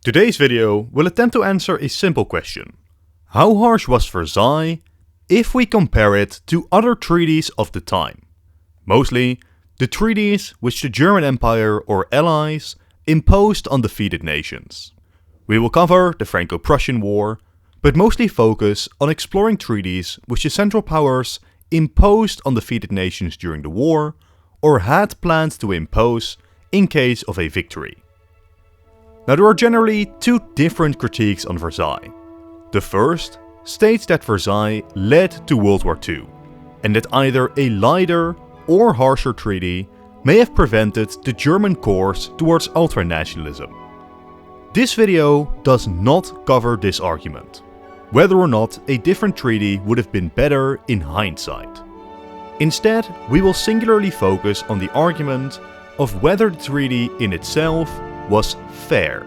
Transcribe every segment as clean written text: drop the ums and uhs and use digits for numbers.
Today's video will attempt to answer a simple question. How harsh was Versailles if we compare it to other treaties of the time? Mostly, the treaties which the German Empire or allies imposed on defeated nations. We will cover the Franco-Prussian War, but mostly focus on exploring treaties which the Central Powers imposed on defeated nations during the war or had planned to impose in case of a victory. Now there are generally two different critiques on Versailles. The first states that Versailles led to World War II, and that either a lighter or harsher treaty may have prevented the German course towards ultranationalism. This video does not cover this argument, whether or not a different treaty would have been better in hindsight. Instead, we will singularly focus on the argument of whether the treaty in itself was fair.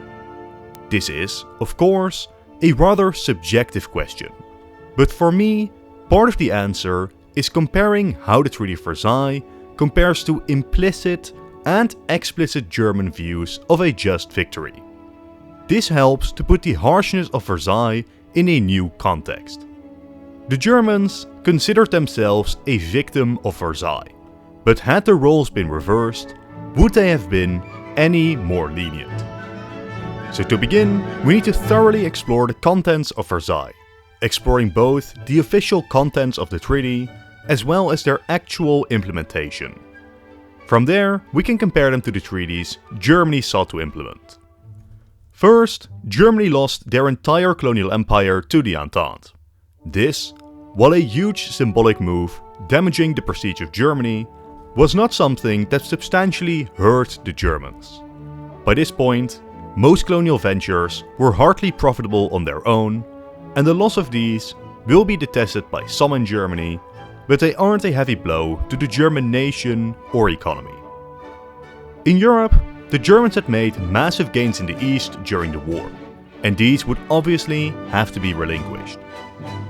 This is, of course, a rather subjective question, but for me, part of the answer is comparing how the Treaty of Versailles compares to implicit and explicit German views of a just victory. This helps to put the harshness of Versailles in a new context. The Germans considered themselves a victim of Versailles, but had the roles been reversed, would they have been any more lenient? So to begin, we need to thoroughly explore the contents of Versailles, exploring both the official contents of the treaty as well as their actual implementation. From there, we can compare them to the treaties Germany sought to implement. First, Germany lost their entire colonial empire to the Entente. This, while a huge symbolic move damaging the prestige of Germany, was not something that substantially hurt the Germans. By this point, most colonial ventures were hardly profitable on their own, and the loss of these will be detested by some in Germany, but they aren't a heavy blow to the German nation or economy. In Europe, the Germans had made massive gains in the east during the war, and these would obviously have to be relinquished.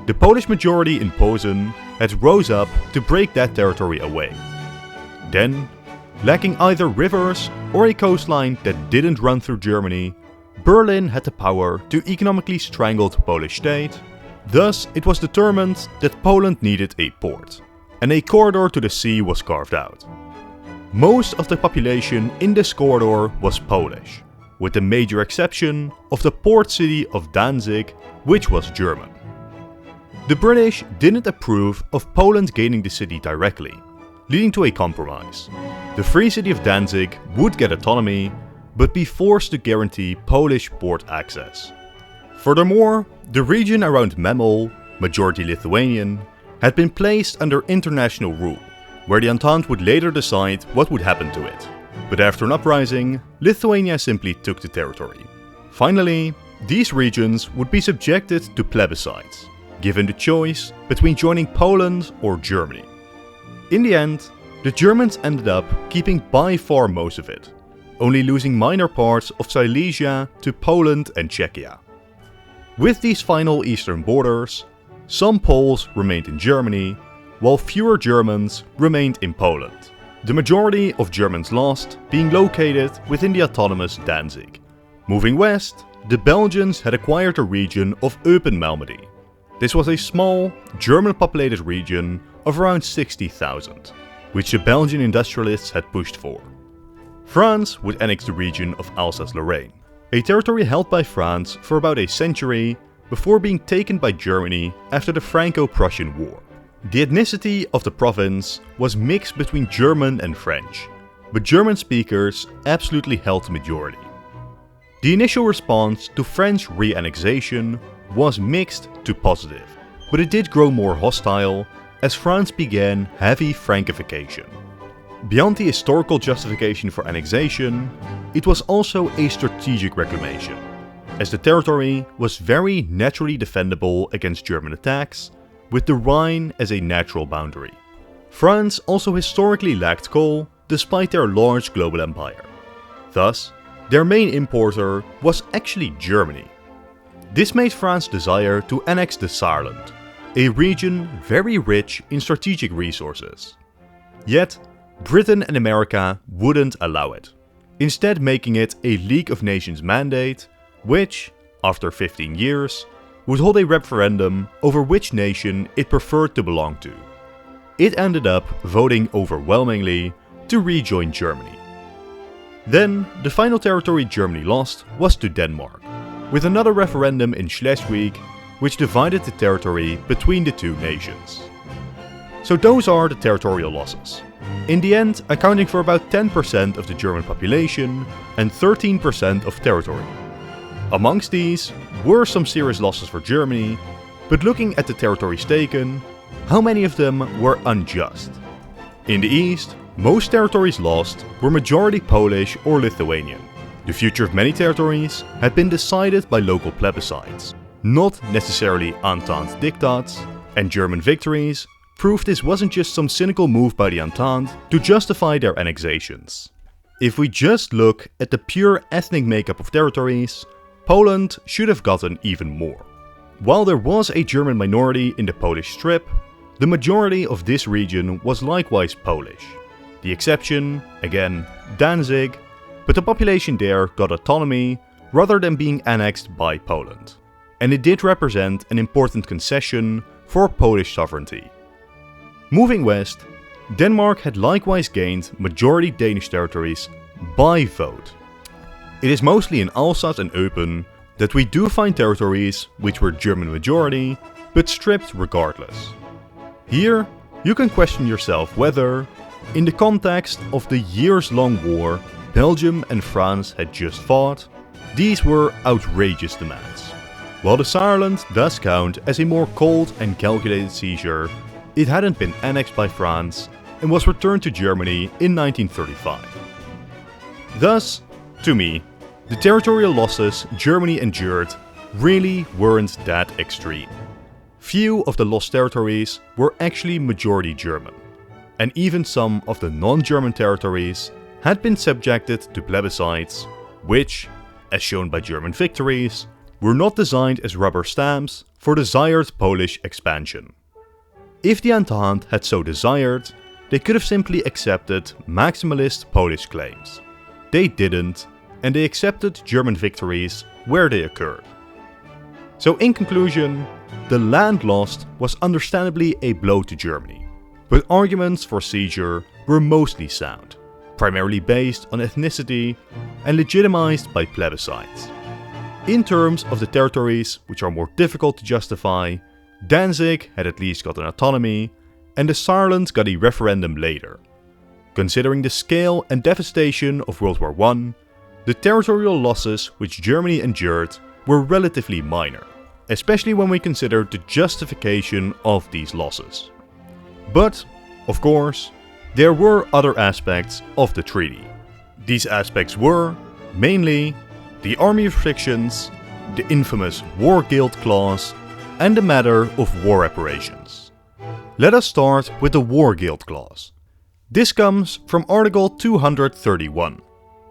The Polish majority in Posen had rose up to break that territory away. Then, lacking either rivers or a coastline that didn't run through Germany, Berlin had the power to economically strangle the Polish state. Thus, it was determined that Poland needed a port, and a corridor to the sea was carved out. Most of the population in this corridor was Polish, with the major exception of the port city of Danzig, which was German. The British didn't approve of Poland gaining the city directly, leading to a compromise. The free city of Danzig would get autonomy, but be forced to guarantee Polish port access. Furthermore, the region around Memel, majority Lithuanian, had been placed under international rule, where the Entente would later decide what would happen to it. But after an uprising, Lithuania simply took the territory. Finally, these regions would be subjected to plebiscites, given the choice between joining Poland or Germany. In the end, the Germans ended up keeping by far most of it, only losing minor parts of Silesia to Poland and Czechia. With these final eastern borders, some Poles remained in Germany, while fewer Germans remained in Poland. The majority of Germans lost being located within the autonomous Danzig. Moving west, the Belgians had acquired the region of Eupen-Malmedy. This was a small, German-populated region of around 60,000, which the Belgian industrialists had pushed for. France would annex the region of Alsace-Lorraine, a territory held by France for about a century before being taken by Germany after the Franco-Prussian War. The ethnicity of the province was mixed between German and French, but German speakers absolutely held the majority. The initial response to French re-annexation was mixed to positive, but it did grow more hostile as France began heavy Frankification. Beyond the historical justification for annexation, it was also a strategic reclamation, as the territory was very naturally defendable against German attacks, with the Rhine as a natural boundary. France also historically lacked coal despite their large global empire. Thus, their main importer was actually Germany. This made France desire to annex the Saarland, a region very rich in strategic resources. Yet, Britain and America wouldn't allow it, instead making it a League of Nations mandate which, after 15 years, would hold a referendum over which nation it preferred to belong to. It ended up voting overwhelmingly to rejoin Germany. Then, the final territory Germany lost was to Denmark, with another referendum in Schleswig which divided the territory between the two nations. So those are the territorial losses, in the end accounting for about 10% of the German population and 13% of territory. Amongst these were some serious losses for Germany, but looking at the territories taken, how many of them were unjust? In the east, most territories lost were majority Polish or Lithuanian. The future of many territories had been decided by local plebiscites, not necessarily Entente diktats, and German victories proved this wasn't just some cynical move by the Entente to justify their annexations. If we just look at the pure ethnic makeup of territories, Poland should have gotten even more. While there was a German minority in the Polish Strip, the majority of this region was likewise Polish. The exception, again, Danzig, but the population there got autonomy rather than being annexed by Poland. And it did represent an important concession for Polish sovereignty. Moving west, Denmark had likewise gained majority Danish territories by vote. It is mostly in Alsace and Eupen that we do find territories which were German majority, but stripped regardless. Here, you can question yourself whether, in the context of the years-long war Belgium and France had just fought, these were outrageous demands. While the Saarland does count as a more cold and calculated seizure, it hadn't been annexed by France and was returned to Germany in 1935. Thus, to me, the territorial losses Germany endured really weren't that extreme. Few of the lost territories were actually majority German, and even some of the non-German territories had been subjected to plebiscites, which, as shown by German victories, were not designed as rubber stamps for desired Polish expansion. If the Entente had so desired, they could have simply accepted maximalist Polish claims. They didn't, and they accepted German victories where they occurred. So in conclusion, the land lost was understandably a blow to Germany, but arguments for seizure were mostly sound, primarily based on ethnicity and legitimized by plebiscites. In terms of the territories which are more difficult to justify, Danzig had at least got an autonomy, and the Saarland got a referendum later. Considering the scale and devastation of World War I, the territorial losses which Germany endured were relatively minor, especially when we consider the justification of these losses. But, of course, there were other aspects of the treaty. These aspects were, mainly, the army restrictions, the infamous War Guild clause, and the matter of war reparations. Let us start with the War Guild clause. This comes from Article 231,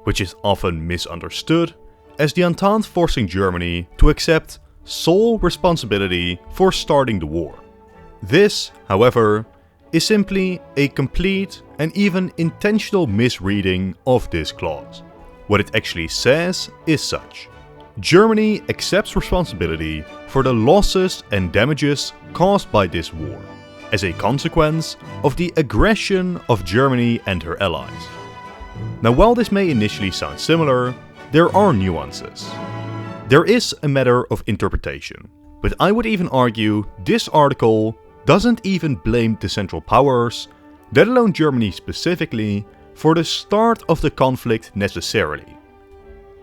which is often misunderstood as the Entente forcing Germany to accept sole responsibility for starting the war. This, however, is simply a complete and even intentional misreading of this clause. What it actually says is such: Germany accepts responsibility for the losses and damages caused by this war, as a consequence of the aggression of Germany and her allies. Now, while this may initially sound similar, there are nuances. There is a matter of interpretation, but I would even argue this article doesn't even blame the Central Powers, let alone Germany specifically, for the start of the conflict necessarily.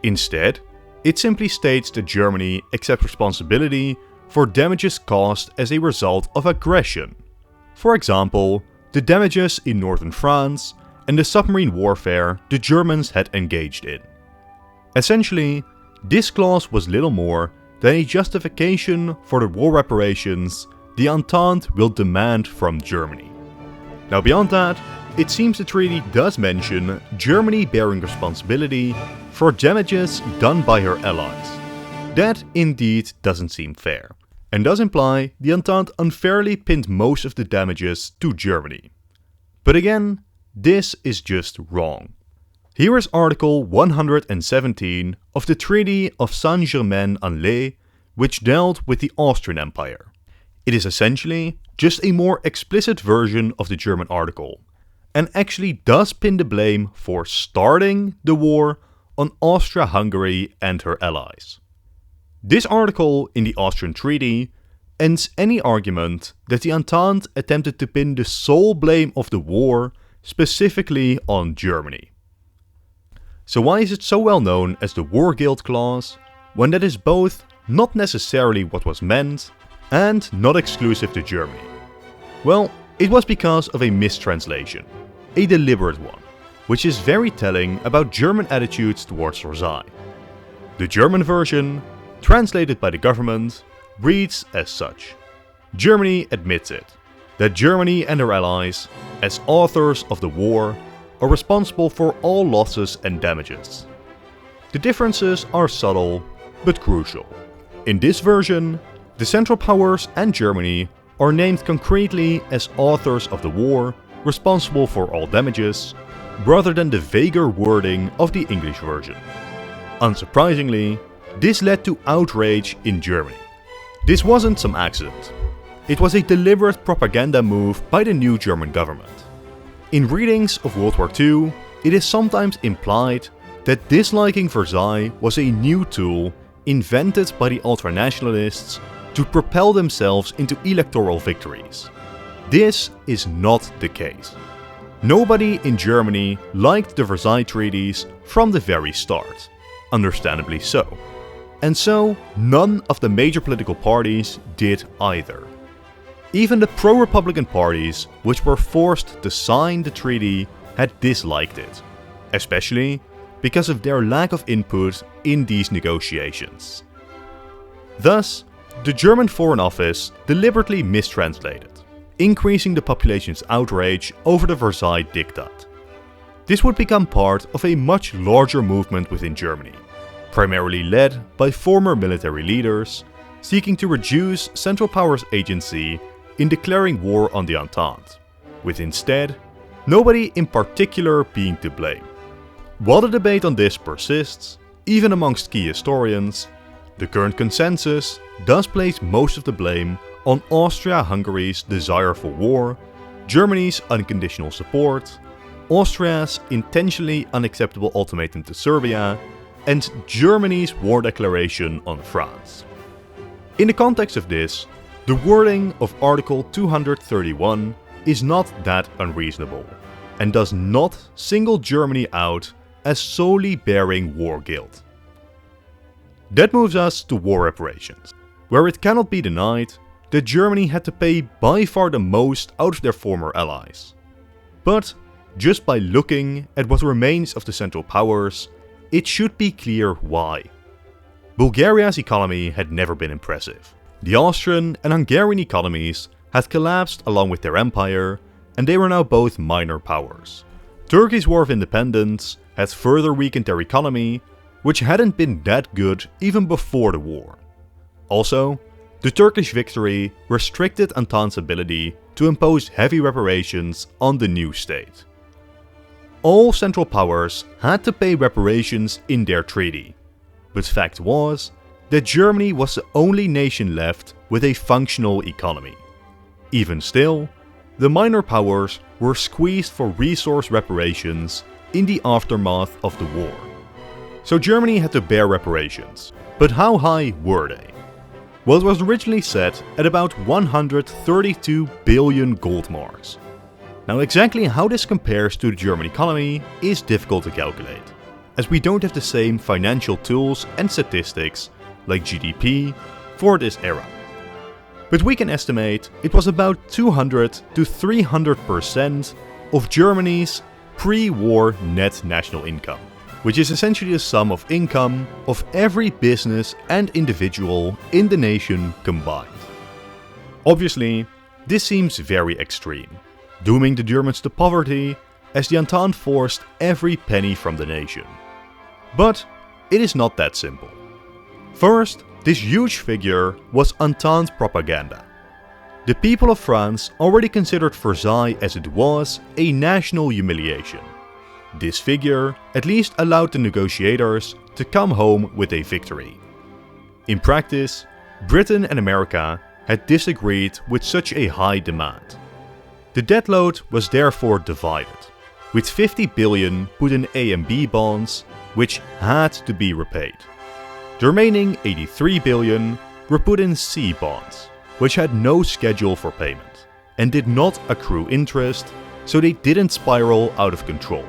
Instead, it simply states that Germany accepts responsibility for damages caused as a result of aggression. For example, the damages in northern France and the submarine warfare the Germans had engaged in. Essentially, this clause was little more than a justification for the war reparations the Entente will demand from Germany. Now, beyond that, it seems the treaty does mention Germany bearing responsibility for damages done by her allies. That indeed doesn't seem fair, and does imply the Entente unfairly pinned most of the damages to Germany. But again, this is just wrong. Here is Article 117 of the Treaty of Saint-Germain-en-Laye, which dealt with the Austrian Empire. It is essentially just a more explicit version of the German article, and actually does pin the blame for starting the war on Austria-Hungary and her allies. This article in the Austrian Treaty ends any argument that the Entente attempted to pin the sole blame of the war specifically on Germany. So why is it so well known as the War Guilt Clause, when that is both not necessarily what was meant and not exclusive to Germany? Well, it was because of a mistranslation, a deliberate one, which is very telling about German attitudes towards Versailles. The German version, translated by the government, reads as such: Germany admits it, that Germany and her allies, as authors of the war, are responsible for all losses and damages. The differences are subtle, but crucial. In this version, the Central Powers and Germany are named concretely as authors of the war, responsible for all damages, rather than the vaguer wording of the English version. Unsurprisingly, this led to outrage in Germany. This wasn't some accident. It was a deliberate propaganda move by the new German government. In readings of World War II, it is sometimes implied that disliking Versailles was a new tool invented by the ultranationalists to propel themselves into electoral victories. This is not the case. Nobody in Germany liked the Versailles Treaties from the very start, understandably so. And so, none of the major political parties did either. Even the pro-Republican parties, which were forced to sign the treaty, had disliked it, especially because of their lack of input in these negotiations. Thus, the German Foreign Office deliberately mistranslated, increasing the population's outrage over the Versailles Diktat. This would become part of a much larger movement within Germany, primarily led by former military leaders seeking to reduce Central Powers' agency in declaring war on the Entente, with instead nobody in particular being to blame. While the debate on this persists, even amongst key historians, the current consensus does place most of the blame on Austria-Hungary's desire for war, Germany's unconditional support, Austria's intentionally unacceptable ultimatum to Serbia, and Germany's war declaration on France. In the context of this, the wording of Article 231 is not that unreasonable, and does not single Germany out as solely bearing war guilt. That moves us to war reparations, where it cannot be denied that Germany had to pay by far the most out of their former allies. But just by looking at what remains of the Central Powers, it should be clear why. Bulgaria's economy had never been impressive. The Austrian and Hungarian economies had collapsed along with their empire, and they were now both minor powers. Turkey's War of Independence had further weakened their economy, which hadn't been that good even before the war. Also, the Turkish victory restricted Entente's ability to impose heavy reparations on the new state. All Central Powers had to pay reparations in their treaty, but fact was that Germany was the only nation left with a functional economy. Even still, the minor powers were squeezed for resource reparations in the aftermath of the war. So Germany had to bear reparations, but how high were they? Well, it was originally set at about 132 billion gold marks. Now exactly how this compares to the German economy is difficult to calculate, as we don't have the same financial tools and statistics like GDP for this era. But we can estimate it was about 200 to 300% of Germany's pre-war net national income, which is essentially the sum of income of every business and individual in the nation combined. Obviously, this seems very extreme, dooming the Germans to poverty as the Entente forced every penny from the nation. But it is not that simple. First, this huge figure was Entente propaganda. The people of France already considered Versailles as it was a national humiliation. This figure at least allowed the negotiators to come home with a victory. In practice, Britain and America had disagreed with such a high demand. The debt load was therefore divided, with 50 billion put in A and B bonds, which had to be repaid. The remaining 83 billion were put in C bonds, which had no schedule for payment, and did not accrue interest, so they didn't spiral out of control.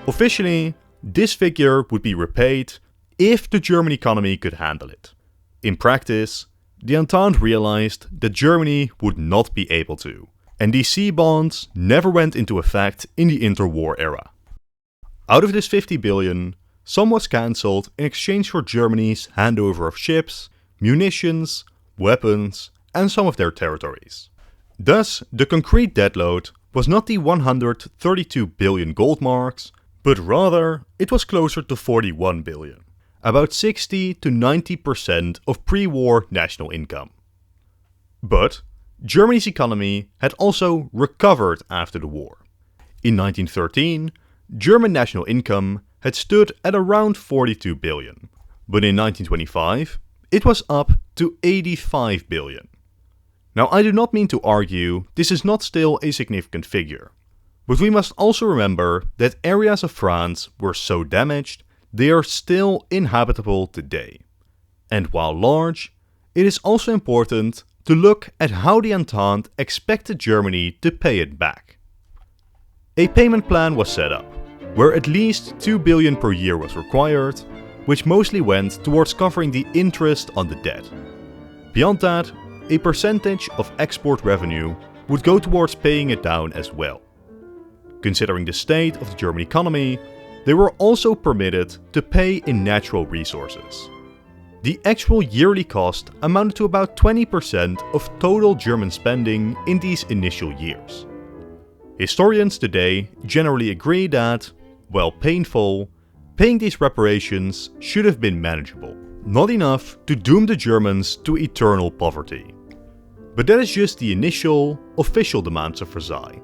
Officially, this figure would be repaid if the German economy could handle it. In practice, the Entente realized that Germany would not be able to, and these C bonds never went into effect in the interwar era. Out of this 50 billion, some was cancelled in exchange for Germany's handover of ships, munitions, weapons, and some of their territories. Thus, the concrete debt load was not the 132 billion gold marks, but rather it was closer to 41 billion, about 60 to 90% of pre-war national income. But Germany's economy had also recovered after the war. In 1913, German national income had stood at around 42 billion, but in 1925 it was up to 85 billion. Now, I do not mean to argue this is not still a significant figure, but we must also remember that areas of France were so damaged they are still inhabitable today. And while large, it is also important to look at how the Entente expected Germany to pay it back. A payment plan was set up, where at least 2 billion per year was required, which mostly went towards covering the interest on the debt. Beyond that, a percentage of export revenue would go towards paying it down as well. Considering the state of the German economy, they were also permitted to pay in natural resources. The actual yearly cost amounted to about 20% of total German spending in these initial years. Historians today generally agree that, while painful, paying these reparations should have been manageable, not enough to doom the Germans to eternal poverty. But that is just the initial, official demands of Versailles.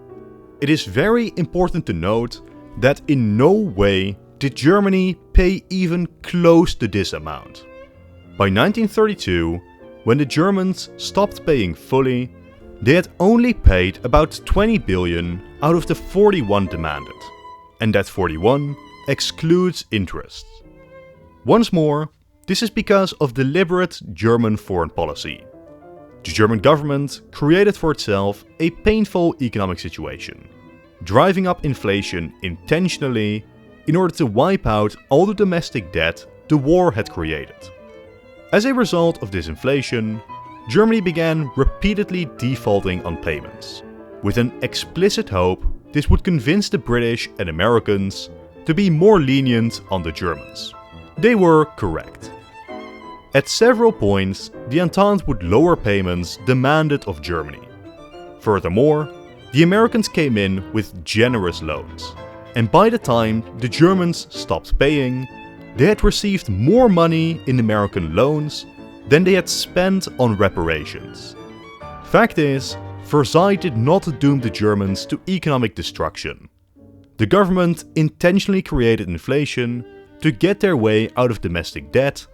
It is very important to note that in no way did Germany pay even close to this amount. By 1932, when the Germans stopped paying fully, they had only paid about 20 billion out of the 41 demanded, and that 41 excludes interest. Once more, this is because of deliberate German foreign policy. The German government created for itself a painful economic situation, driving up inflation intentionally in order to wipe out all the domestic debt the war had created. As a result of this inflation, Germany began repeatedly defaulting on payments, with an explicit hope this would convince the British and Americans to be more lenient on the Germans. They were correct. At several points, the Entente would lower payments demanded of Germany. Furthermore, the Americans came in with generous loans, and by the time the Germans stopped paying, they had received more money in American loans than they had spent on reparations. Fact is, Versailles did not doom the Germans to economic destruction. The government intentionally created inflation to get their way out of domestic debt,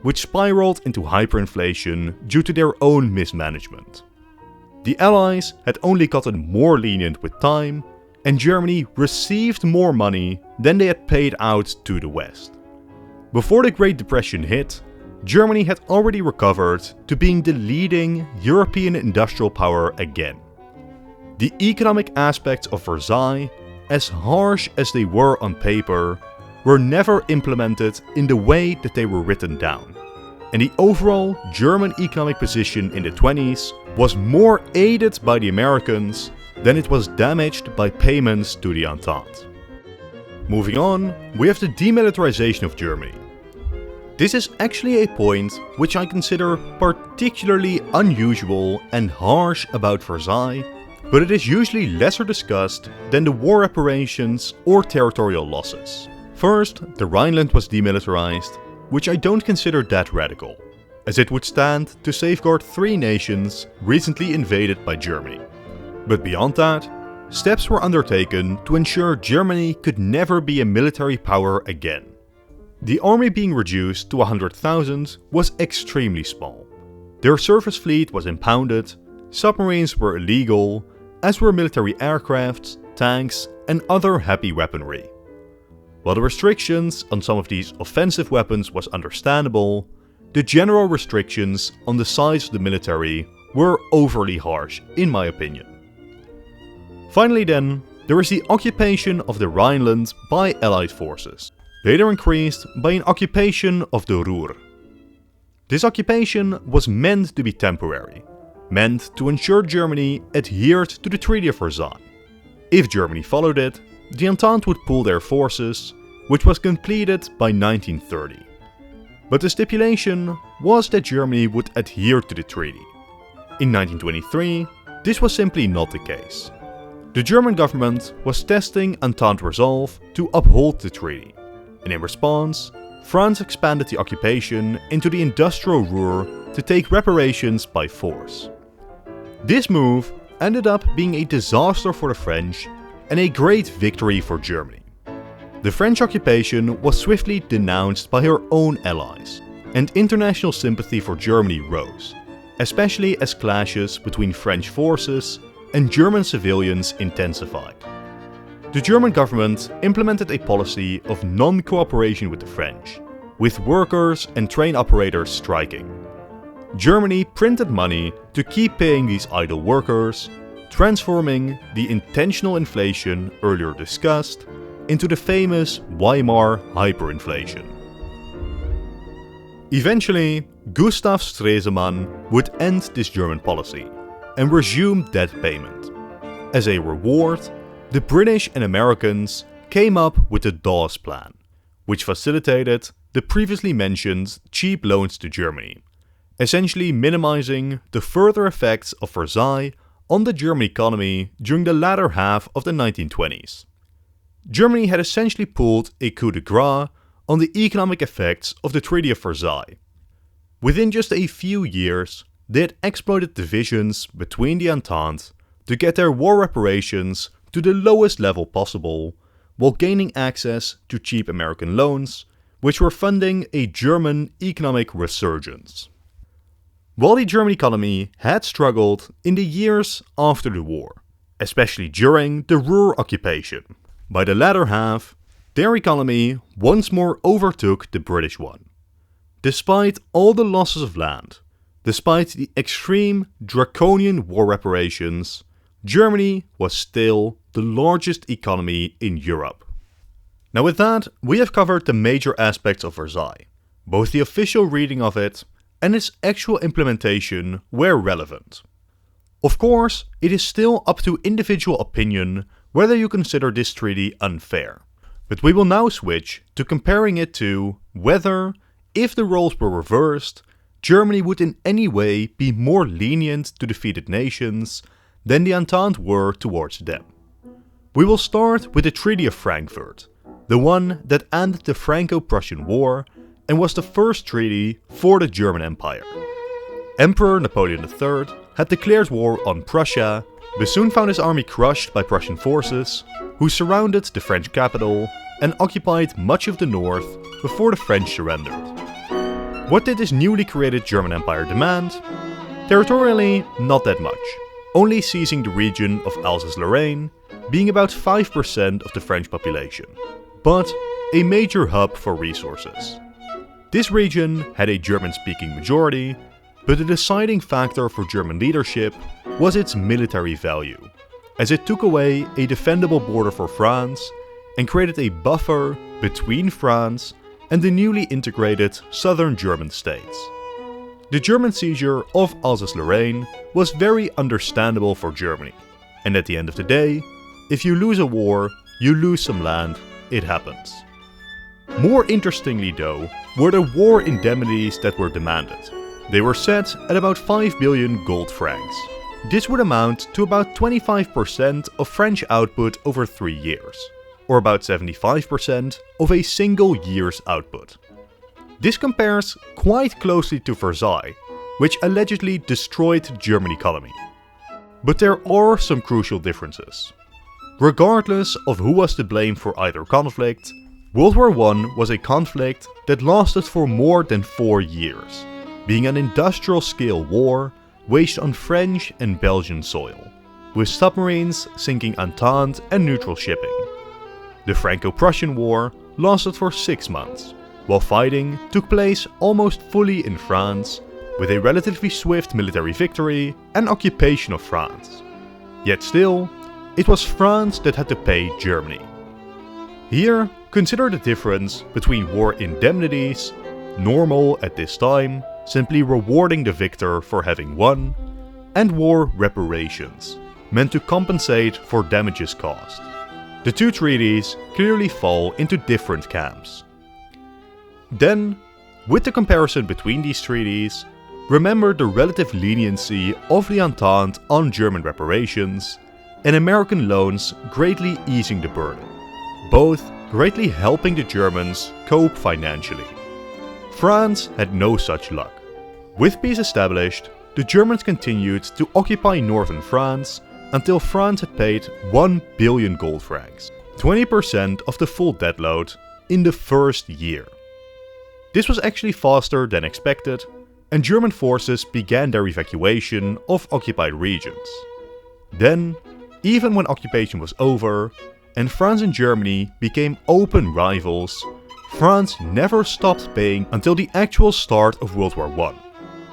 which spiraled into hyperinflation due to their own mismanagement. The Allies had only gotten more lenient with time, and Germany received more money than they had paid out to the West. Before the Great Depression hit, Germany had already recovered to being the leading European industrial power again. The economic aspects of Versailles, as harsh as they were on paper, were never implemented in the way that they were written down, and the overall German economic position in the 20s was more aided by the Americans than it was damaged by payments to the Entente. Moving on, we have the demilitarization of Germany. This is actually a point which I consider particularly unusual and harsh about Versailles, but it is usually lesser discussed than the war reparations or territorial losses. First, the Rhineland was demilitarized, which I don't consider that radical, as it would stand to safeguard 3 nations recently invaded by Germany. But beyond that, steps were undertaken to ensure Germany could never be a military power again. The army being reduced to 100,000 was extremely small. Their surface fleet was impounded, submarines were illegal, as were military aircrafts, tanks, and other heavy weaponry. While the restrictions on some of these offensive weapons was understandable, the general restrictions on the size of the military were overly harsh, in my opinion. Finally then, there is the occupation of the Rhineland by Allied forces, later increased by an occupation of the Ruhr. This occupation was meant to be temporary, meant to ensure Germany adhered to the Treaty of Versailles. If Germany followed it, the Entente would pool their forces, which was completed by 1930. But the stipulation was that Germany would adhere to the treaty. In 1923, this was simply not the case. The German government was testing Entente resolve to uphold the treaty, and in response, France expanded the occupation into the industrial Ruhr to take reparations by force. This move ended up being a disaster for the French and a great victory for Germany. The French occupation was swiftly denounced by her own allies, and international sympathy for Germany rose, especially as clashes between French forces and German civilians intensified. The German government implemented a policy of non-cooperation with the French, with workers and train operators striking. Germany printed money to keep paying these idle workers, transforming the intentional inflation earlier discussed into the famous Weimar hyperinflation. Eventually, Gustav Stresemann would end this German policy and resume debt payment. As a reward, the British and Americans came up with the Dawes Plan, which facilitated the previously mentioned cheap loans to Germany, essentially minimizing the further effects of Versailles on the German economy during the latter half of the 1920s. Germany had essentially pulled a coup de grace on the economic effects of the Treaty of Versailles. Within just a few years, they had exploited divisions between the Entente to get their war reparations to the lowest level possible, while gaining access to cheap American loans, which were funding a German economic resurgence. While the German economy had struggled in the years after the war, especially during the Ruhr occupation, by the latter half, their economy once more overtook the British one. Despite all the losses of land, despite the extreme draconian war reparations, Germany was still the largest economy in Europe. Now with that, we have covered the major aspects of Versailles, both the official reading of it and its actual implementation where relevant. Of course, it is still up to individual opinion whether you consider this treaty unfair, but we will now switch to comparing it to whether, if the roles were reversed, Germany would in any way be more lenient to defeated nations than the Entente were towards them. We will start with the Treaty of Frankfurt, the one that ended the Franco-Prussian War and was the first treaty for the German Empire. Emperor Napoleon III had declared war on Prussia, but soon found his army crushed by Prussian forces, who surrounded the French capital and occupied much of the north before the French surrendered. What did this newly created German Empire demand? Territorially, not that much, only seizing the region of Alsace-Lorraine, being about 5% of the French population, but a major hub for resources. This region had a German-speaking majority, but the deciding factor for German leadership was its military value, as it took away a defendable border for France and created a buffer between France and the newly integrated southern German states. The German seizure of Alsace-Lorraine was very understandable for Germany, and at the end of the day, if you lose a war, you lose some land, it happens. More interestingly though, were the war indemnities that were demanded. They were set at about 5 billion gold francs. This would amount to about 25% of French output over 3 years, or about 75% of a single year's output. This compares quite closely to Versailles, which allegedly destroyed the German economy. But there are some crucial differences. Regardless of who was to blame for either conflict, World War I was a conflict that lasted for more than 4 years, being an industrial-scale war waged on French and Belgian soil, with submarines sinking Entente and neutral shipping. The Franco-Prussian War lasted for 6 months, while fighting took place almost fully in France, with a relatively swift military victory and occupation of France. Yet still, it was France that had to pay Germany. Here, consider the difference between war indemnities, normal at this time, simply rewarding the victor for having won, and war reparations, meant to compensate for damages caused. The two treaties clearly fall into different camps. Then, with the comparison between these treaties, remember the relative leniency of the Entente on German reparations, and American loans greatly easing the burden, both greatly helping the Germans cope financially. France had no such luck. With peace established, the Germans continued to occupy northern France until France had paid 1 billion gold francs, 20% of the full debt load, in the first year. This was actually faster than expected, and German forces began their evacuation of occupied regions. Then, even when occupation was over, and France and Germany became open rivals, France never stopped paying until the actual start of World War I,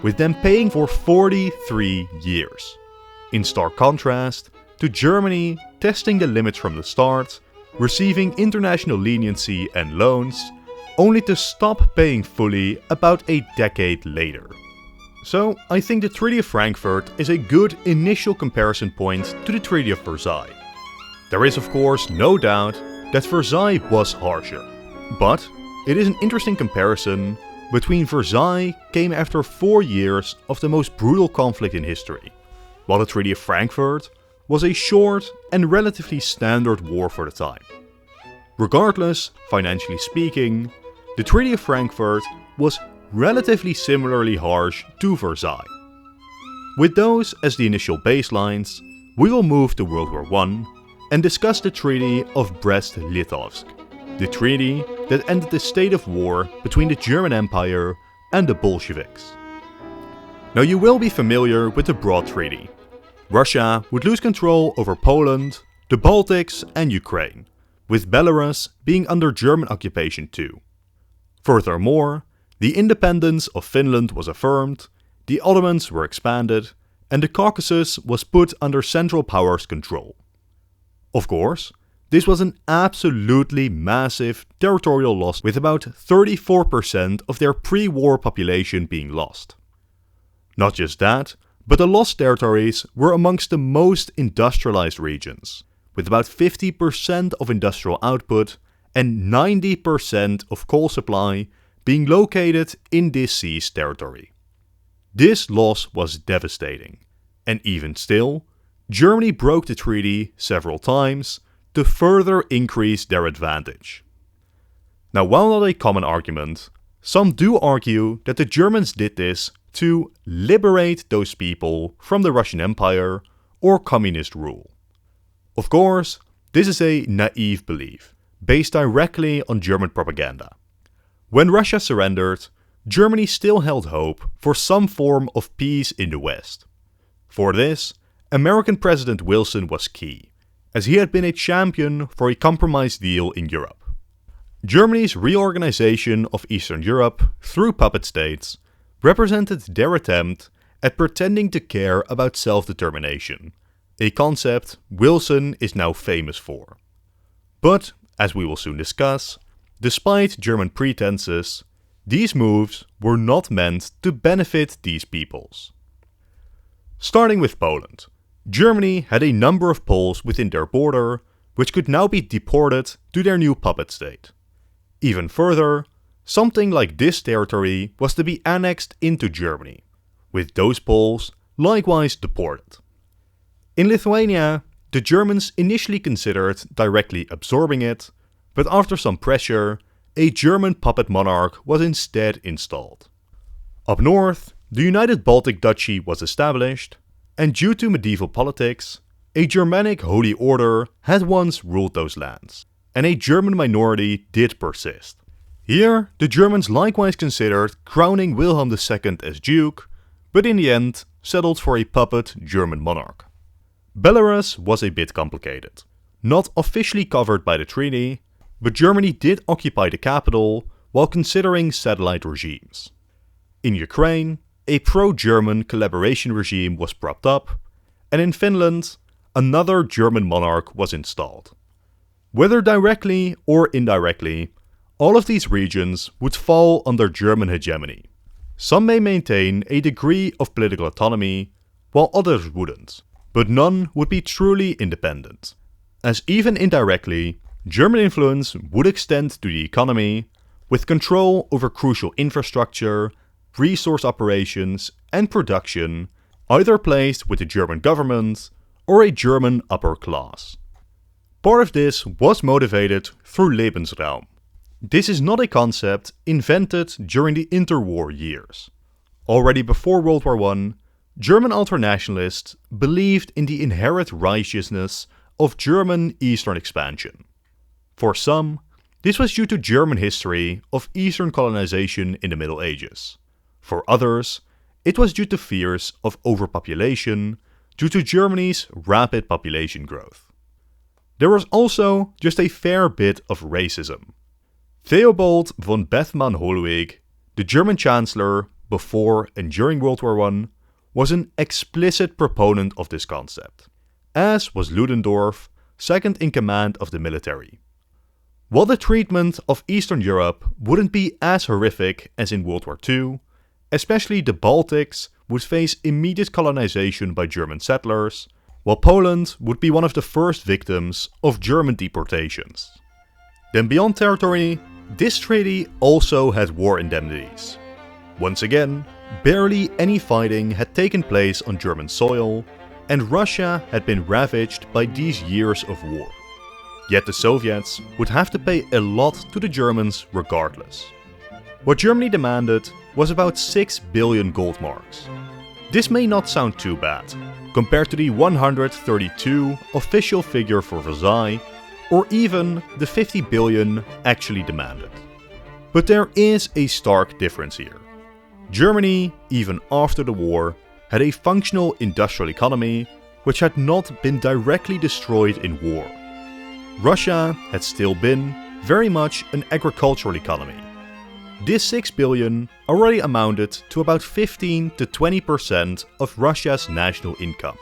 with them paying for 43 years. In stark contrast to Germany testing the limits from the start, receiving international leniency and loans, only to stop paying fully about a decade later. So I think the Treaty of Frankfurt is a good initial comparison point to the Treaty of Versailles. There is of course no doubt that Versailles was harsher, but it is an interesting comparison between Versailles came after 4 years of the most brutal conflict in history, while the Treaty of Frankfurt was a short and relatively standard war for the time. Regardless, financially speaking, the Treaty of Frankfurt was relatively similarly harsh to Versailles. With those as the initial baselines, we will move to World War I and discuss the Treaty of Brest-Litovsk, the treaty that ended the state of war between the German Empire and the Bolsheviks. Now you will be familiar with the broad treaty. Russia would lose control over Poland, the Baltics and Ukraine, with Belarus being under German occupation too. Furthermore, the independence of Finland was affirmed, the Ottomans were expanded, and the Caucasus was put under Central Powers' control. Of course, this was an absolutely massive territorial loss, with about 34% of their pre-war population being lost. Not just that, but the lost territories were amongst the most industrialized regions, with about 50% of industrial output and 90% of coal supply being located in this seized territory. This loss was devastating, and even still, Germany broke the treaty several times to further increase their advantage. Now, while not a common argument, some do argue that the Germans did this to liberate those people from the Russian Empire or communist rule. Of course, this is a naive belief, based directly on German propaganda. When Russia surrendered, Germany still held hope for some form of peace in the West. For this, American President Wilson was key, as he had been a champion for a compromise deal in Europe. Germany's reorganization of Eastern Europe through puppet states represented their attempt at pretending to care about self-determination, a concept Wilson is now famous for. But, as we will soon discuss, despite German pretenses, these moves were not meant to benefit these peoples. Starting with Poland, Germany had a number of Poles within their border which could now be deported to their new puppet state. Even further, something like this territory was to be annexed into Germany, with those Poles likewise deported. In Lithuania, the Germans initially considered directly absorbing it, but after some pressure, a German puppet monarch was instead installed. Up north, the United Baltic Duchy was established, and due to medieval politics, A Germanic holy order had once ruled those lands, and a German minority did persist. Here, the Germans likewise considered crowning Wilhelm II as Duke, but in the end settled for a puppet German monarch. Belarus was a bit complicated. Not officially covered by the treaty, but Germany did occupy the capital while considering satellite regimes. In Ukraine, a pro-German collaboration regime was propped up, and in Finland, another German monarch was installed. Whether directly or indirectly, all of these regions would fall under German hegemony. Some may maintain a degree of political autonomy, while others wouldn't, but none would be truly independent, as even indirectly, German influence would extend to the economy, with control over crucial infrastructure, resource operations and production either placed with the German government or a German upper class. Part of this was motivated through Lebensraum. This is not a concept invented during the interwar years. Already before World War I, German ultranationalists believed in the inherent righteousness of German eastern expansion. For some, this was due to German history of eastern colonization in the Middle Ages. For others, it was due to fears of overpopulation due to Germany's rapid population growth. There was also just a fair bit of racism. Theobald von Bethmann-Hollweg, the German Chancellor before and during World War I, was an explicit proponent of this concept, as was Ludendorff, second in command of the military. While the treatment of Eastern Europe wouldn't be as horrific as in World War II, especially the Baltics would face immediate colonization by German settlers, while Poland would be one of the first victims of German deportations. Then beyond territory, this treaty also had war indemnities. Once again, barely any fighting had taken place on German soil, and Russia had been ravaged by these years of war. Yet the Soviets would have to pay a lot to the Germans regardless. What Germany demanded was about 6 billion gold marks. This may not sound too bad, compared to the 132 official figure for Versailles, or even the 50 billion actually demanded. But there is a stark difference here. Germany, even after the war, had a functional industrial economy which had not been directly destroyed in war. Russia had still been very much an agricultural economy. This 6 billion already amounted to about 15 to 20% of Russia's national income.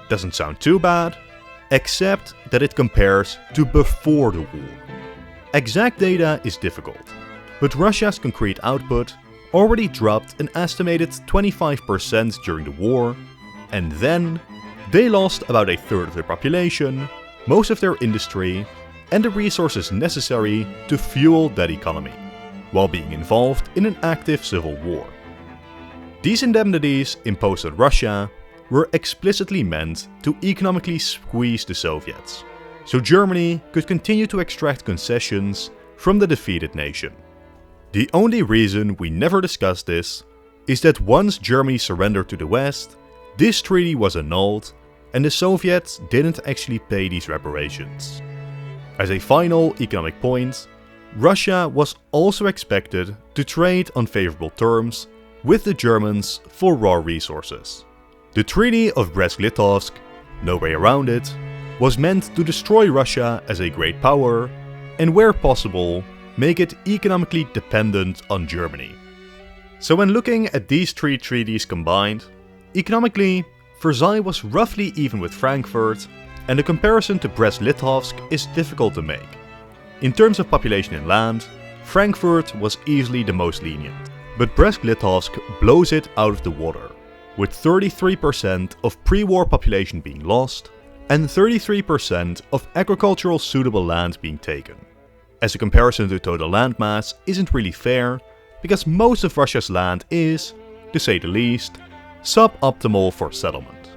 Doesn't sound too bad, except that it compares to before the war. Exact data is difficult, but Russia's concrete output already dropped an estimated 25% during the war, and then they lost about a third of their population, most of their industry, and the resources necessary to fuel that economy, while being involved in an active civil war. These indemnities imposed on Russia were explicitly meant to economically squeeze the Soviets, so Germany could continue to extract concessions from the defeated nation. The only reason we never discussed this is that once Germany surrendered to the West, this treaty was annulled and the Soviets didn't actually pay these reparations. As a final economic point, Russia was also expected to trade on favorable terms with the Germans for raw resources. The Treaty of Brest-Litovsk, no way around it, was meant to destroy Russia as a great power and where possible make it economically dependent on Germany. So when looking at these three treaties combined, economically Versailles was roughly even with Frankfurt, and the comparison to Brest-Litovsk is difficult to make. In terms of population and land, Frankfurt was easily the most lenient, but Brest-Litovsk blows it out of the water, with 33% of pre-war population being lost and 33% of agricultural suitable land being taken. As a comparison to total landmass isn't really fair, because most of Russia's land is, to say the least, suboptimal for settlement.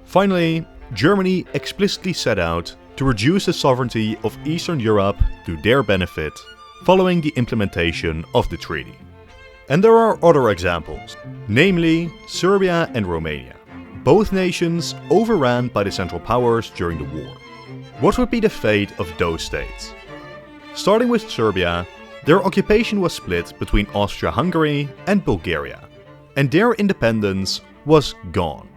Finally, Germany explicitly set out to reduce the sovereignty of Eastern Europe to their benefit following the implementation of the treaty. And there are other examples, namely Serbia and Romania. both nations overran by the Central Powers during the war. What would be the fate of those states? Starting with Serbia, their occupation was split between Austria-Hungary and Bulgaria, and their independence was gone.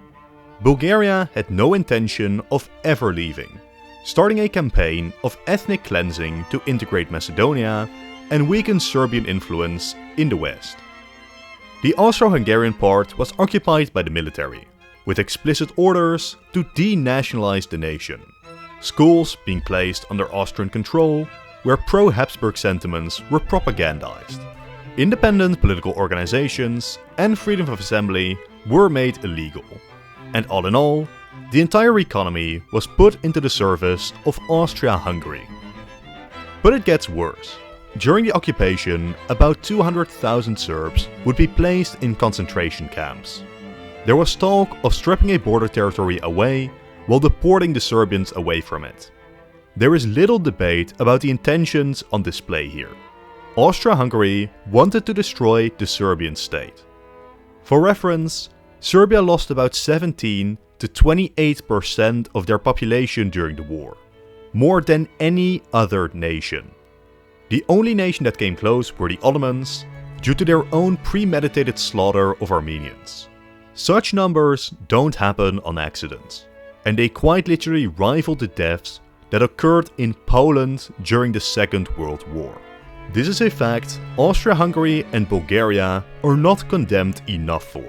Bulgaria had no intention of ever leaving, starting a campaign of ethnic cleansing to integrate Macedonia and weaken Serbian influence in the west. The Austro-Hungarian part was occupied by the military, with explicit orders to denationalize the nation, schools being placed under Austrian control where pro-Habsburg sentiments were propagandized. Independent political organizations and freedom of assembly were made illegal, and all in all, the entire economy was put into the service of Austria-Hungary. But it gets worse. During the occupation, about 200,000 Serbs would be placed in concentration camps. There was talk of stripping a border territory away while deporting the Serbians away from it. There is little debate about the intentions on display here. Austria-Hungary wanted to destroy the Serbian state. For reference, Serbia lost about 17 to 28% of their population during the war, more than any other nation. The only nation that came close were the Ottomans, due to their own premeditated slaughter of Armenians. Such numbers don't happen on accident, and they quite literally rival the deaths that occurred in Poland during the Second World War. This is a fact Austria-Hungary and Bulgaria are not condemned enough for.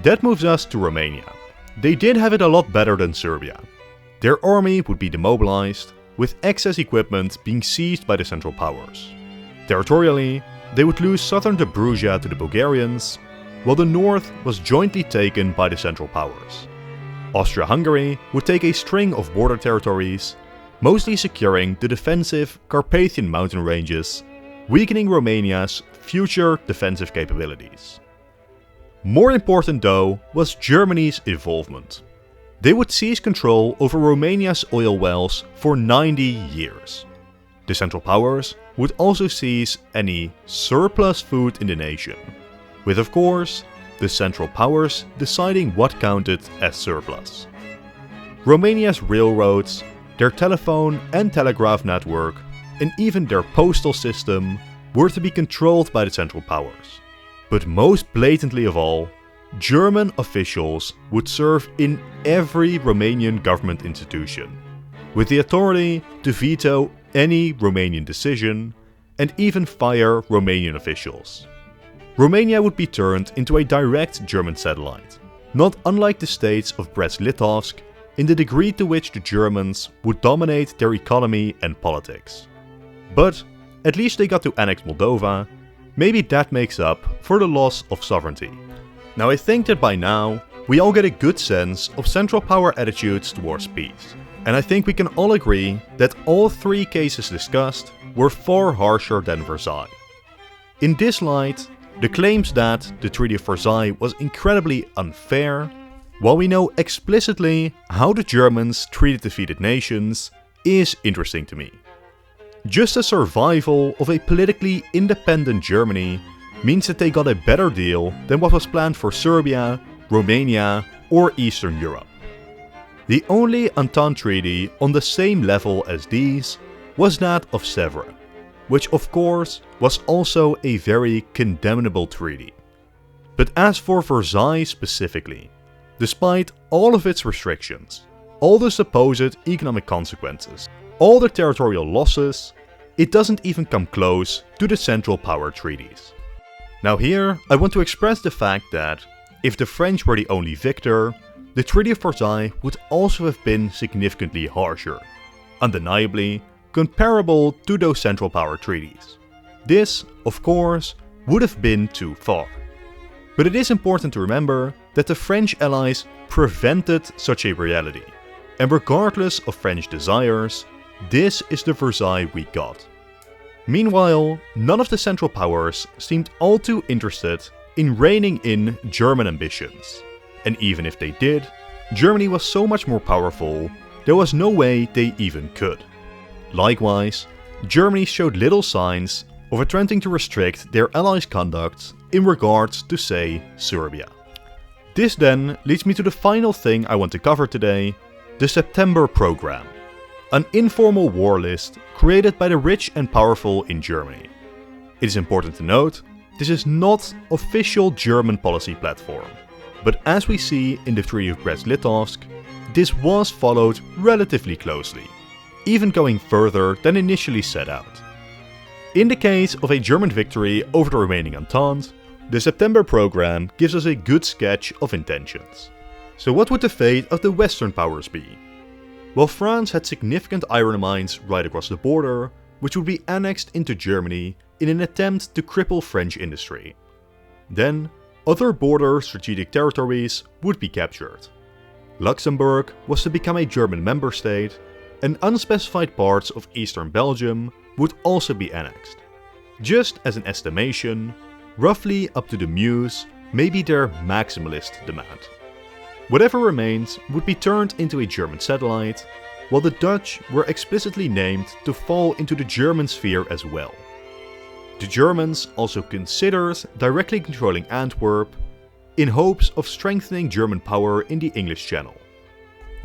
That moves us to Romania. They did have it a lot better than Serbia. Their army would be demobilized, with excess equipment being seized by the Central Powers. Territorially, they would lose southern Dobruja to the Bulgarians, while the north was jointly taken by the Central Powers. Austria-Hungary would take a string of border territories, mostly securing the defensive Carpathian mountain ranges, weakening Romania's future defensive capabilities. More important though was Germany's involvement. They would seize control over Romania's oil wells for 90 years. The Central Powers would also seize any surplus food in the nation, with of course the Central Powers deciding what counted as surplus. Romania's railroads, their telephone and telegraph network, and even their postal system were to be controlled by the Central Powers. But most blatantly of all, German officials would serve in every Romanian government institution, with the authority to veto any Romanian decision and even fire Romanian officials. Romania would be turned into a direct German satellite, not unlike the states of Brest-Litovsk in the degree to which the Germans would dominate their economy and politics. But at least they got to annex Moldova. Maybe that makes up for the loss of sovereignty. Now I think that by now we all get a good sense of Central Power attitudes towards peace. And I think we can all agree that all three cases discussed were far harsher than Versailles. In this light, the claims that the Treaty of Versailles was incredibly unfair, while we know explicitly how the Germans treated defeated nations, is interesting to me. Just the survival of a politically independent Germany means that they got a better deal than what was planned for Serbia, Romania, or Eastern Europe. The only Entente treaty on the same level as these was that of Sèvres, which of course was also a very condemnable treaty. But as for Versailles specifically, despite all of its restrictions, all the supposed economic consequences, all the territorial losses, it doesn't even come close to the Central Power treaties. Now here, I want to express the fact that, if the French were the only victor, the Treaty of Versailles would also have been significantly harsher, undeniably comparable to those Central Power treaties. This, of course, would have been too far. But it is important to remember that the French allies prevented such a reality, and regardless of French desires, this is the Versailles we got. Meanwhile, none of the Central Powers seemed all too interested in reining in German ambitions. And even if they did, Germany was so much more powerful, there was no way they even could. Likewise, Germany showed little signs of attempting to restrict their allies' conduct in regards to, say, Serbia. This then leads me to the final thing I want to cover today, the September Program, an informal war list created by the rich and powerful in Germany. It is important to note, this is not official German policy platform, but as we see in the Treaty of Brest-Litovsk, this was followed relatively closely, even going further than initially set out. In the case of a German victory over the remaining Entente, the September Program gives us a good sketch of intentions. So what would the fate of the Western powers be? Well, France had significant iron mines right across the border, which would be annexed into Germany in an attempt to cripple French industry. Then, other border strategic territories would be captured. Luxembourg was to become a German member state, and unspecified parts of eastern Belgium would also be annexed. Just as an estimation, roughly up to the Meuse may be their maximalist demand. Whatever remains would be turned into a German satellite, while the Dutch were explicitly named to fall into the German sphere as well. The Germans also considered directly controlling Antwerp in hopes of strengthening German power in the English Channel.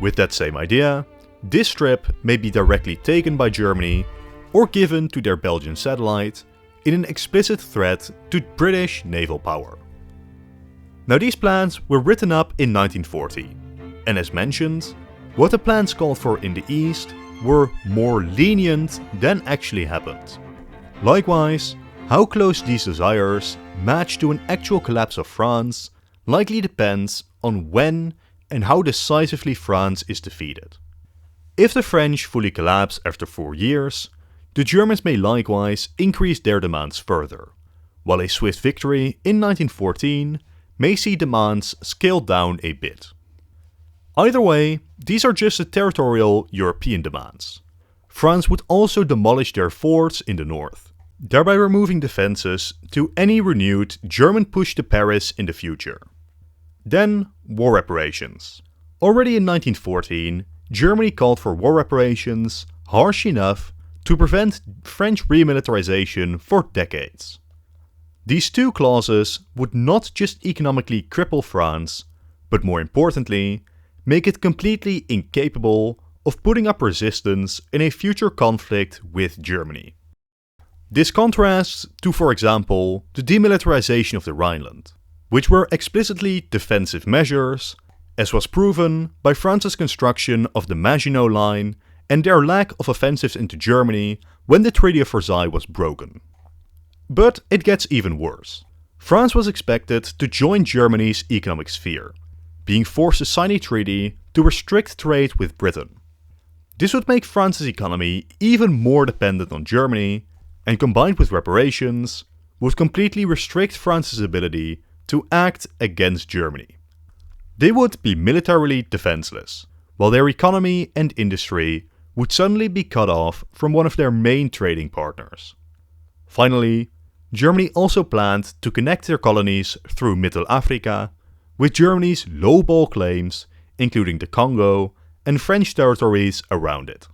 With that same idea, this strip may be directly taken by Germany or given to their Belgian satellite in an explicit threat to British naval power. Now these plans were written up in 1940, and as mentioned, what the plans called for in the East were more lenient than actually happened. Likewise, how close these desires match to an actual collapse of France likely depends on when and how decisively France is defeated. If the French fully collapse after 4 years, the Germans may likewise increase their demands further, while a swift victory in 1914 may see demands scaled down a bit. Either way, these are just the territorial European demands. France would also demolish their forts in the north, thereby removing defenses to any renewed German push to Paris in the future. Then, war reparations. Already in 1914, Germany called for war reparations harsh enough to prevent French remilitarization for decades. These two clauses would not just economically cripple France, but more importantly, make it completely incapable of putting up resistance in a future conflict with Germany. This contrasts to, for example, the demilitarization of the Rhineland, which were explicitly defensive measures, as was proven by France's construction of the Maginot Line and their lack of offensives into Germany when the Treaty of Versailles was broken. But it gets even worse. France was expected to join Germany's economic sphere, being forced to sign a treaty to restrict trade with Britain. This would make France's economy even more dependent on Germany, and combined with reparations, would completely restrict France's ability to act against Germany. They would be militarily defenseless, while their economy and industry would suddenly be cut off from one of their main trading partners. Finally, Germany also planned to connect their colonies through Mitteleuropa with Germany's lowball claims, including the Congo and French territories around it.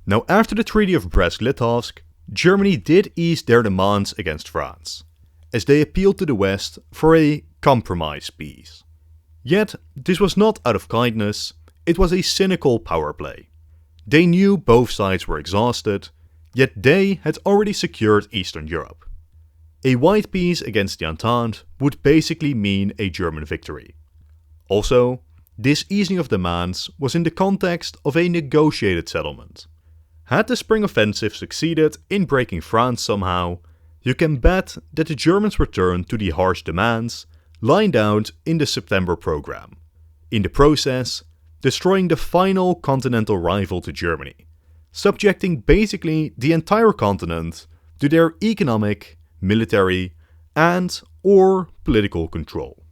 Now, after the Treaty of Brest-Litovsk, Germany did ease their demands against France, as they appealed to the West for a compromise peace. Yet, this was not out of kindness, it was a cynical power play. They knew both sides were exhausted, yet they had already secured Eastern Europe. A wide peace against the Entente would basically mean a German victory. Also, this easing of demands was in the context of a negotiated settlement. Had the Spring Offensive succeeded in breaking France somehow, you can bet that the Germans returned to the harsh demands lined out in the September Program, in the process destroying the final continental rival to Germany, subjecting basically the entire continent to their economic, military, and/or political control.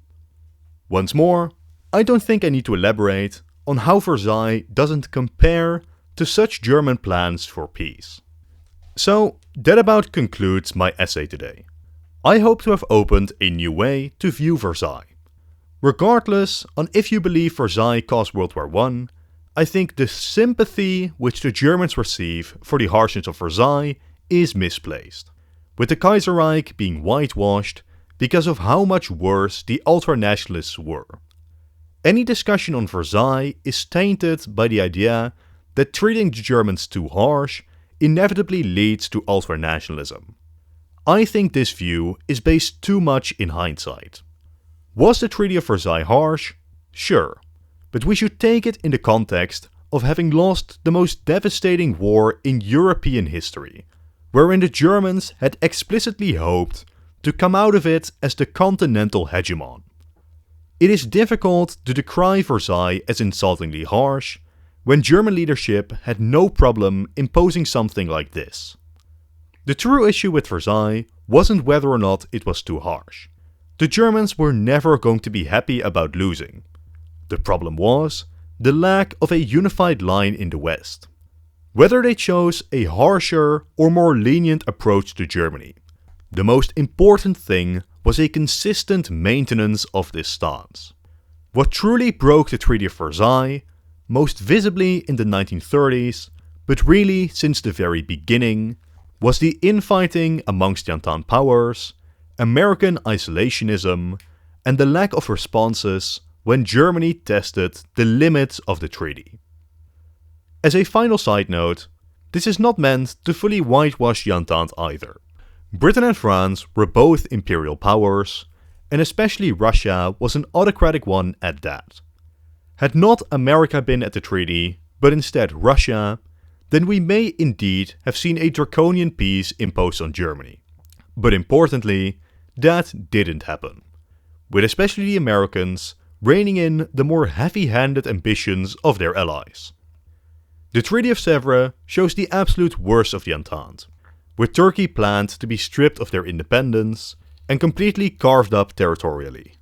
Once more, I don't think I need to elaborate on how Versailles doesn't compare to such German plans for peace. So, that about concludes my essay today. I hope to have opened a new way to view Versailles. Regardless on if you believe Versailles caused World War I, I think the sympathy which the Germans receive for the harshness of Versailles is misplaced, with the Kaiserreich being whitewashed because of how much worse the ultranationalists were. Any discussion on Versailles is tainted by the idea that treating the Germans too harsh inevitably leads to ultranationalism. I think this view is based too much in hindsight. Was the Treaty of Versailles harsh? Sure, but we should take it in the context of having lost the most devastating war in European history, wherein the Germans had explicitly hoped to come out of it as the continental hegemon. It is difficult to decry Versailles as insultingly harsh when German leadership had no problem imposing something like this. The true issue with Versailles wasn't whether or not it was too harsh. The Germans were never going to be happy about losing. The problem was the lack of a unified line in the West. Whether they chose a harsher or more lenient approach to Germany, the most important thing was a consistent maintenance of this stance. What truly broke the Treaty of Versailles, most visibly in the 1930s, but really since the very beginning, was the infighting amongst the Entente powers, American isolationism, and the lack of responses when Germany tested the limits of the treaty. As a final side note, this is not meant to fully whitewash the Entente either. Britain and France were both imperial powers, and especially Russia was an autocratic one at that. Had not America been at the treaty, but instead Russia, then we may indeed have seen a draconian peace imposed on Germany. But importantly, that didn't happen, with especially the Americans reining in the more heavy-handed ambitions of their allies. The Treaty of Sèvres shows the absolute worst of the Entente, with Turkey planned to be stripped of their independence and completely carved up territorially.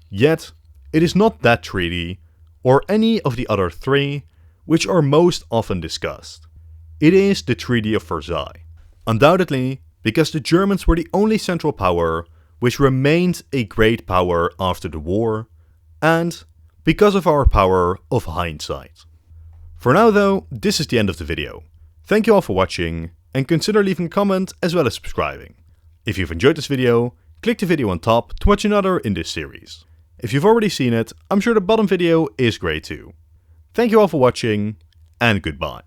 Yet, it is not that treaty, or any of the other three, which are most often discussed. It is the Treaty of Versailles, undoubtedly because the Germans were the only central power which remained a great power after the war, and because of our power of hindsight. For now though, this is the end of the video. Thank you all for watching, and consider leaving a comment as well as subscribing. If you've enjoyed this video, click the video on top to watch another in this series. If you've already seen it, I'm sure the bottom video is great too. Thank you all for watching, and goodbye.